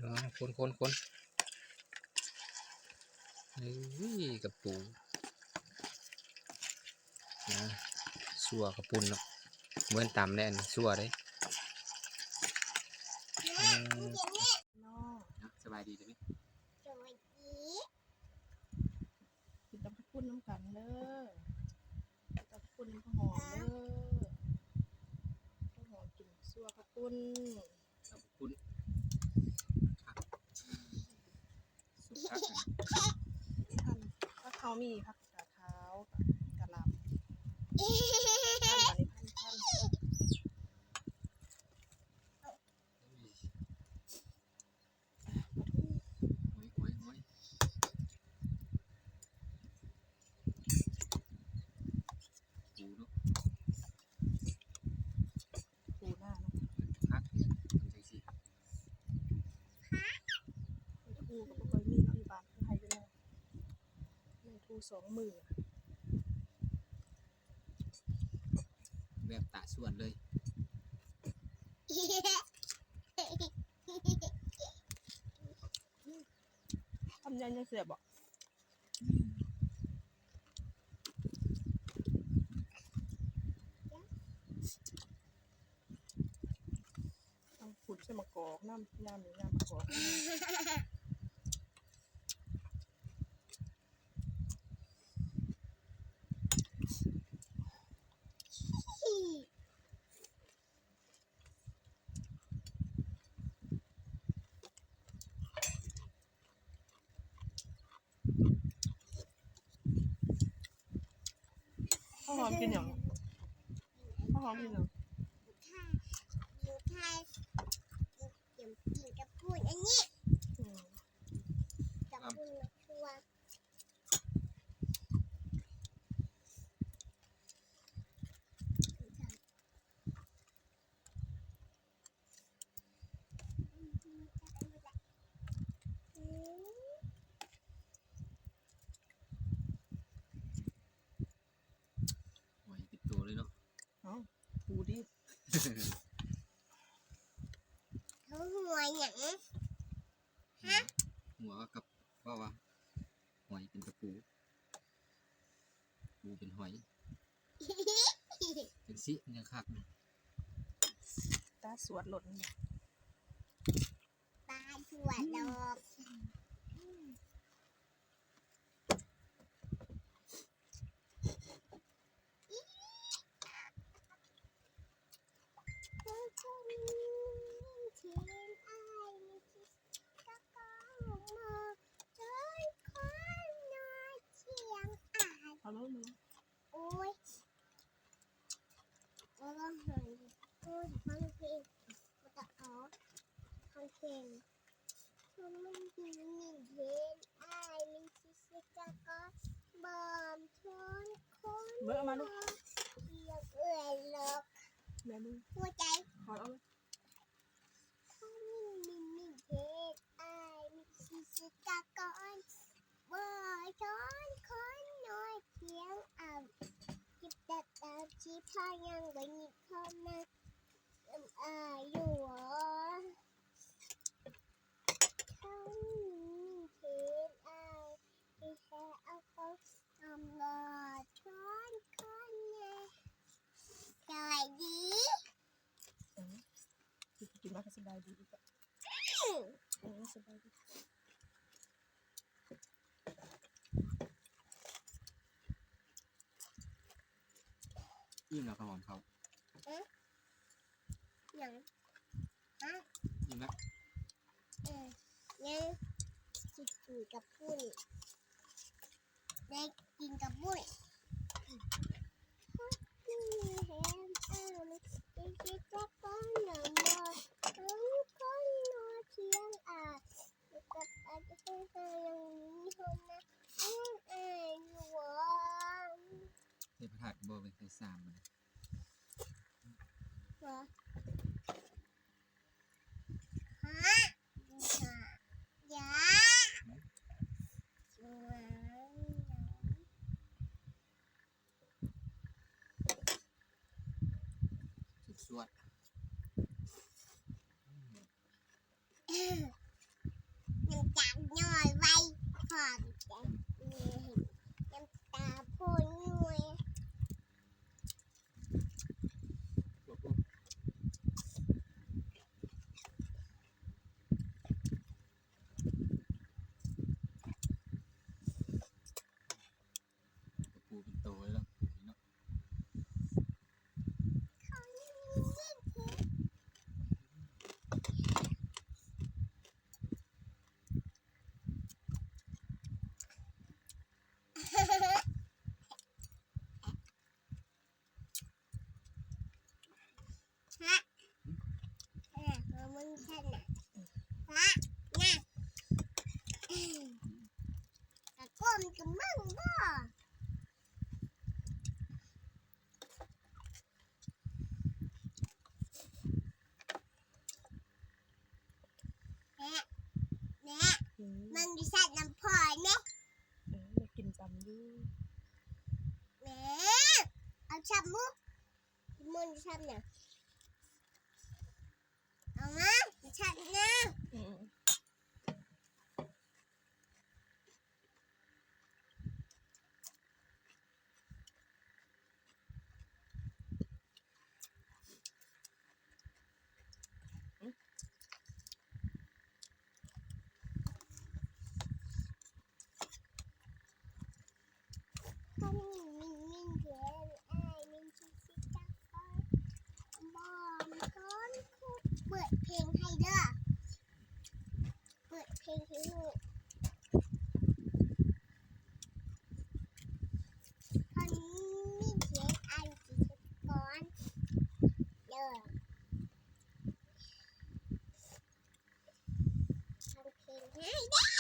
คนนี่กระปูนะสัวกระปุนเนาะเหมือนตำแน่นสัวเลยสบายดีใช่ไหมสวัสดีกินตำข้าวปุ้นน้ำกันเด้อตำข้าวปุ้นน้ำหอมเด้อข้าวหอมกินซัวข้าวปุ้นกระปุนสุดทักถ้าเขามีผักกาดขาวกะหล่ำพันปูหน้าเนาะพักทำใจสิปูก็บ่ค่อยมีเนาะอยู่บ้านให้ไปเลยแม่ทู2 มื้อแบบตะส่วนเลยทำยังเสียบ่ต้องขุดใส่มะกอกน้ำมะกอกข้าวหอมกินอย่างข้าวหอมกินอย่างกินกับพูดอันนี้กับพูดชัวหอยปิดตัวเลยเนาะปูดิเขาหัวหยังหัวกับว่าหอยเป็นกระปูปูเป็นหอยเป็นซิเนี่ยคักนะตาสวดหล่นปลาสวดดอกเอาแล้วมั้ยโอ้ยแล้วก็หายโอ้ยฟังเพลงมันจะอ๋อฟังเพลงมันดีนี่เพลงอ้ายมันชิชิกะก็บอมชนคน เมื่อมาลูกเรียกเอื่อยลกแม่มึงหัวใจขอเอาเลยคนนี่เพลงอ้ายมันชิชิกะก็บอมชนคนน้อยเพียงจิบแต่ตาชีพายังไว้ยิบเข้ามาอยู่เขาเพลงอ้ายที่แค่เอาเขาทำรอช้อนคนเนี่ยสวัสดีกินมาก็สบายดีดีกว่าสบายดียิ่งเรากระหม่อมเขาอย่างยิ่งละยังกินกับปุ้ยได้กินกับปุ้ยเห็นมันจะจะก้อนหนึ่งหมดทั้งคนนอนเทียงกับอาจจะเป็นอย่างนี้คนนะอยู่วะเทพทัตโบเป็นไทยสามมันฮะยาสวด อดใจน้ำตาพ่นหน่วย ปูเป็นโตแล้วปูนี่เนาะ เขายิ่งเท่ฮะมึงฉันน่ะฮะน่ะตะก้มกับมึงบ่แม่แม่ อืม มันดิฉันน้ำพอยไหม อยากกินตำอยู่ แม่เอาชับมุกมันชับเนี่ยเอามาชับนะ อืมเปิดเพลงให้เด้อเปิดเพลงให้ลูกตอนนี้มีเสียงอันจิตกรเด้อทำเพลงให้เด้อ